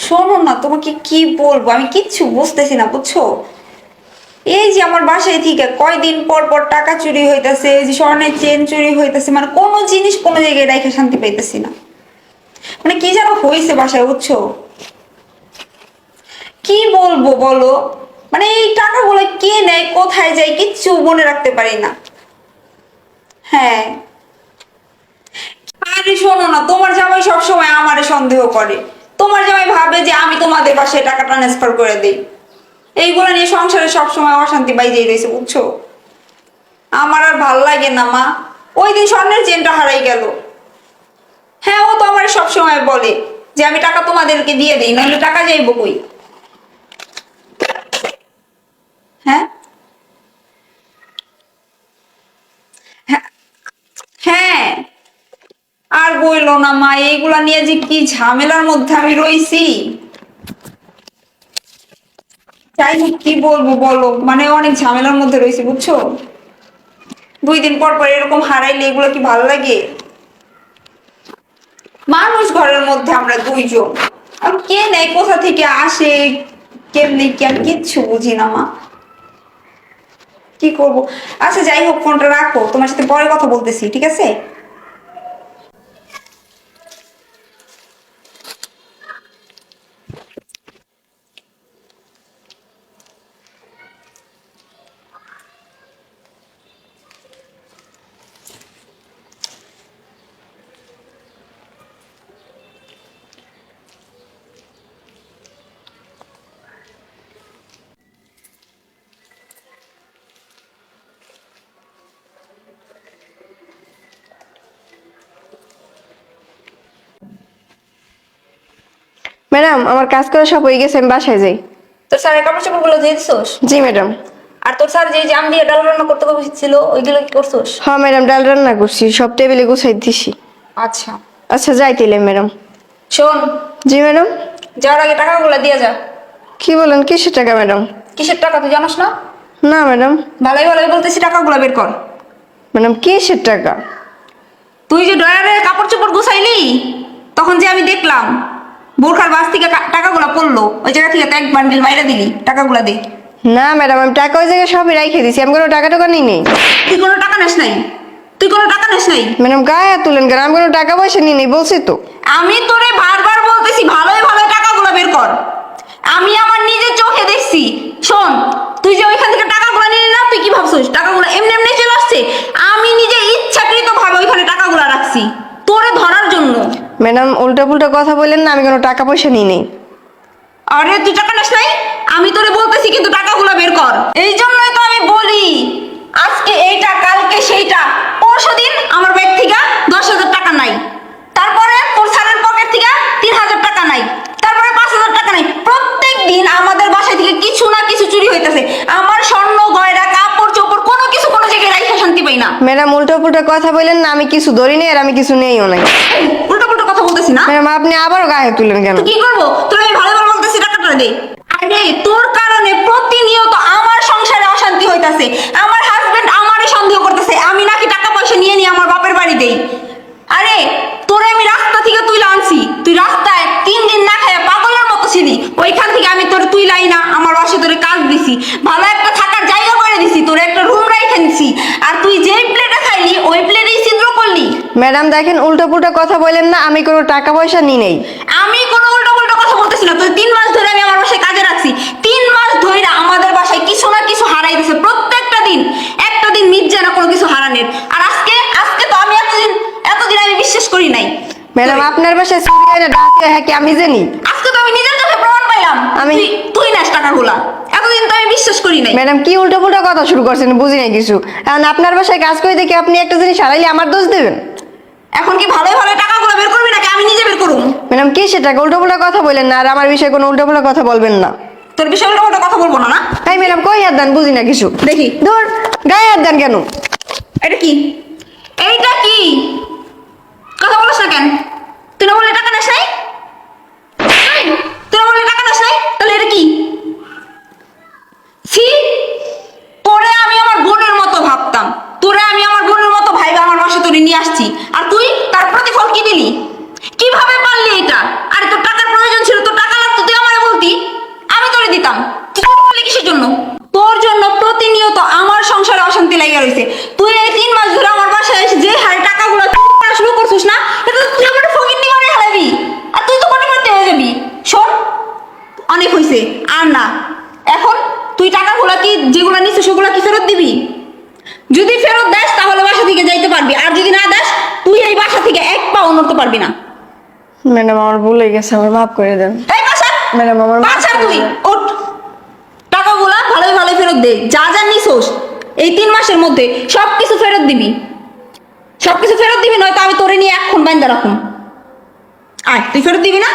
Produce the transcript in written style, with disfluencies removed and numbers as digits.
শোনো না, তোমাকে কি বলবো, আমি কিচ্ছু বুঝতেছি না বুঝছো। এই যে আমার বাসায় থেকে কয়দিন পর পর টাকা চুরি হইতাছে, এই যে স্বর্ণের চেন চুরি হইতাছে, মানে কোনো জিনিস কোনো জায়গায় রেখে শান্তি পাইতেছি না। মানে কি যেন হয়েছে বাসায় বুঝছো। কি বলবো বলো, মানে এই টাকাগুলো কে নেয়, কোথায় যায়, কিচ্ছু মনে রাখতে পারি না। হ্যাঁ, আরে শোনো না, তোমার জামাই সবসময় আমারে সন্দেহ করে। তোমার জামাই ভাবে যে আমি তোমাদের বাসায় টাকা ট্রান্সফার করে দিই। এইগুলো নিয়ে সংসারে সবসময় অশান্তি বাইজেই রয়েছে বুঝছো। আমার আর ভাল লাগে না মা। ওই দিন স্বর্ণের চেনটা হারাই গেল। হ্যাঁ, ও তো আমার সবসময় বলে যে আমি টাকা তোমাদেরকে দিয়ে দিই, নাহলে টাকা যাইবো কই। হ্যাঁ, হ্যাঁ, হ্যাঁ, আর বইলো না মা, এইগুলা নিয়ে যে কি ঝামেলার মধ্যে আমি রইছি। যাই হোক, কি বলবো বলো, মানে অনেক ঝামেলার মধ্যে রয়েছে বুঝছো। 2 দিন পর পর এরকম হারাইলে এগুলো কি ভালো লাগে। মানুষ ঘরের মধ্যে আমরা 2 জন, আর কে নেয়, কোথা থেকে আসে, কেমনি কি, আমি কিচ্ছু বুঝি না মা। কি করব। আচ্ছা যাই হোক, ফোনটা রাখো, তোমার সাথে পরে কথা বলতেছি, ঠিক আছে। ম্যাডাম, আমার কাজ করা সব হয়ে গেছে, আমি বাসায় যাই। তোর স্যারের কাপড় চোপড় গুলো দিয়ে দিছোস? জি ম্যাডাম। আর তোর স্যার যে জাম দিয়ে ডাল রান্না করতে বসেছিল, ওইগুলো কি করছোস? হ্যাঁ ম্যাডাম, ডাল রান্না করছি, সব টেবিলে গুছাই দিছি। আচ্ছা, আচ্ছা যাই তাইলে ম্যাডাম। শোন, জি ম্যাডাম। যাওয়ার আগে টাকাগুলো দিয়ে যা। কি বলেন, কিসের টাকা ম্যাডাম? কিসের টাকা তুই জানোস না? না ম্যাডাম। ভালোই ভালোই বলতেছি, টাকাগুলো বের কর। ম্যাডাম কিসের টাকা? তুই যে ড্রয়ারে কাপড় চোপড় গুছাইলি, তখন যে আমি দেখলাম বোরখার বাস থেকে টাকাগুলো পড়লো, ওই জায়গা থেকে তো এক বান্ডিল মাইরা দিলি, টাকাগুলো দে। না ম্যাডাম, আমি টাকা ওই জায়গায় সবই রাইখে দিছি, আমি কোনো টাকা টাকা নিই নেই। তুই কোনো টাকা নেস নাই, তুই কোনো টাকা নেস নাই। ম্যাডাম গায়ে হাত তুলেন কেন? আমি কোনো টাকা পয়সা নিই নেই বলছি তো। আমি তোরে বারবার বলতেছি ভালোই ভালো টাকাগুলো বের কর। আমি আমার নিজের চোখে দেখছি। শোন, তুই যে ওইখান থেকে টাকাগুলো নিলি না, তুই কি ভাবছিস টাকাগুলো এমনি এমনি চলে আসছে? আমি নিজে ইচ্ছাকৃত ভাবে ওইখানে টাকাগুলো রাখছি তোরে ধরার জন্য। ম্যাডাম উল্টা পুল্টা কথা বললেন না, আমি কোনো টাকা পয়সা নিই নেই। আরে তুই টাকা নেস নাই, আমি তোরে বলতেছি কিন্তু টাকাগুলো বের কর। এই জন্যই তো আমি বলি, আজকে এইটা কালকে সেইটা, পরশুদিন আমার ব্যাগ থেকে 10,000 টাকা নাই, তারপরে তোর স্যারের পকেট থেকে 3,000 টাকা নাই, তারপরে 5,000 টাকা নাই। প্রত্যেক দিন আমাদের বাসা থেকে কিছু না কিছু চুরি হইতেছে। আমার স্বর্ণ গয়না কাপড় চোপড় কোনো কিছু কোনো জায়গায় রাইখা শান্তি পাই না। ম্যাডাম উল্টো পুল্টা কথা বললেন না, আমি কিছু ধরি নেই আর আমি কিছু নেইও নাই। উল্টো পুল্টো কথা বলতেছি না। ম্যাডাম আপনি আবারও গায়ে তুলেন কেন? তো কি করবো, তোর আমি ভালো ভালো বলতেছি টাকাটা দে। আরে তোর কারণে প্রতিনিয়ত আমার সংসারে অশান্তি হইতাছে। আমার হাজবেন্ড আমারে সন্দেহ করতেছে আমি নাকি টাকা পয়সা নিয়ে নিয়ে আমার বাপের বাড়ি দেই। আরে তোরে আমি রাস্তা থেকে তুই আনছি, তুই রাস্তায় 3 দিন না খায় পাগলের মতো ছিলি, ওইখান থেকে আমি তোর তুই লাই না আমার বাসায় তোরে কাজ দিছি, ভালো একটা থাকার জায়গা করে দিছি, তোর একটা রুম রাইখে দিছি, আর তুই যেই প্লেটে খাইলি ওই প্লেটেই ছিদ্র করলি। ম্যাডাম দেখেন, উল্টো পুল্টা কথা বলেন না, আমি কোনো টাকা পয়সা নিই নেই। আমি কোনো উল্টো উল্টো কথা বলতেছি না। তুই 3 মাস ধরে আমি আমার বাসায় কাজে রাখছি, 3 মাস ধরে আমাদের বাসায় কিছু না কিছু হারাই দিছে। প্রত্যেকটা দিন একটা দিন মিট যায় না কোনো কিছু হারানোর। আর আজকে আজকে তো আমি এতদিন আমি বিশ্বাস করি নাই। ম্যাডাম আপনার বাসায় চুরি হয় না, ডাকাতি হয় কি আমি জানি? আজকে তো আমি নিজের চোখে প্রমাণ পাইলাম তুই নাস টাকাগুলা। এতদিন তো আমি বিশ্বাস করি নাই। ম্যাডাম কি উল্টো পুল্টা কথা শুরু করছেন, বুঝি নাই কিছু। এখন আপনার বাসায় কাজ করে দেখি আপনি একটা জিনিস হারাইলে আমার দোষ দেবেন? এখন কি ভালো ভালো টাকাগুলো বের করবি নাকি আমি নিজে বের করুম? ম্যাডাম কি সেটা উল্টো পুল্টা কথা বলেন না, আর আমার বিষয়ে কোনো উল্টো পুল্টা কথা বলবেন না। তোর বিষয়ে উল্টো উল্টো কথা বলবো না না। তাই ম্যাডাম কই হাত দেন, বুঝি না কিছু। দেখি ধর গায়ে হাত দেন কেন? এটা কি, এইটা কি কথা বলিস না কেন? তুই না বললে টাকা নেস নাই, তুই না বললে টাকা নেস নাই, তাহলে এটা কি? ছি, তোরে আমি আমার বোনের মতো ভাবতাম, তোরে আমি আমার বোনের মতো ভাইবা আমার বাসা তোরে নিয়ে আসছি, আর তুই তার প্রতিফল কি দিলি? কিভাবে পারলি এটা? আরে তোর টাকার প্রয়োজন ছিল, তোর টাকা লাগতো, পারবি না। ম্যাডাম আমার ভুল হয়ে গেছে, আমার মাফ করে দেন। এই বাসা ম্যাডাম আমার মাফ বাসা করে তুই দেন। ওঠ, টাকাগুলা ভালোই ভালোই ফেরত দে, যা যা নিছোস এই 3 মাসের মধ্যে সবকিছু ফেরত দিবি, সবকিছু ফেরত দিবি, নয়তো আমি তোরে নিয়ে এখন বাইন্দা রাখুম। আয়, তুই ফেরত দিবি না?